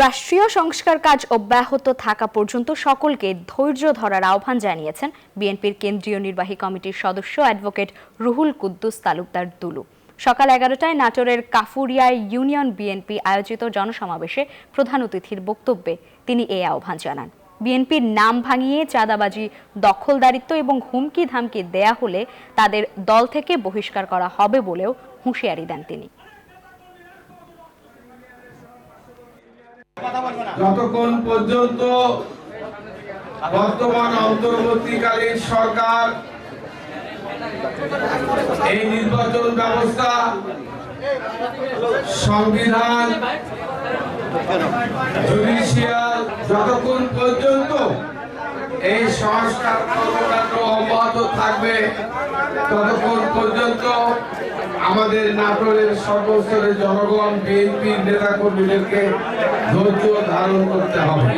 রাষ্ট্রীয় সংস্কার কাজ অব্যাহত থাকা পর্যন্ত সকলকে ধৈর্য ধরার আহ্বান জানিয়েছেন বিএনপির কেন্দ্রীয় নির্বাহী কমিটির সদস্য অ্যাডভোকেট রুহুল কুদ্দুস তালুকদার দুলু। সকাল 11টায় নাটোরের কাফুরিয়ায় ইউনিয়ন বিএনপি আয়োজিত জনসমাবেশে প্রধান অতিথির বক্তব্যে তিনি এই আহ্বান জানান। বিএনপির নাম ভাঙিয়ে চাঁদাবাজি, দখলদারিত্ব এবং হুমকি ধামকি দেয়া হলে তাদের দল থেকে বহিষ্কার করা হবে বলেও হুঁশিয়ারি দেন তিনি। যতক্ষণ পর্যন্ত বর্তমান অন্তর্বর্তীকালীন সরকার এই নির্বাচন ব্যবস্থা, সংবিধান, জুডিশিয়াল যতক্ষণ পর্যন্ত এই সংস্কার কর্মকাণ্ড অব্যাহত থাকবে ততক্ষণ পর্যন্ত আমাদের নাটোরের সর্বস্তরের জনগণ, বিএনপির নেতাকর্মীদেরকে ধৈর্য ধারণ করতে হবে।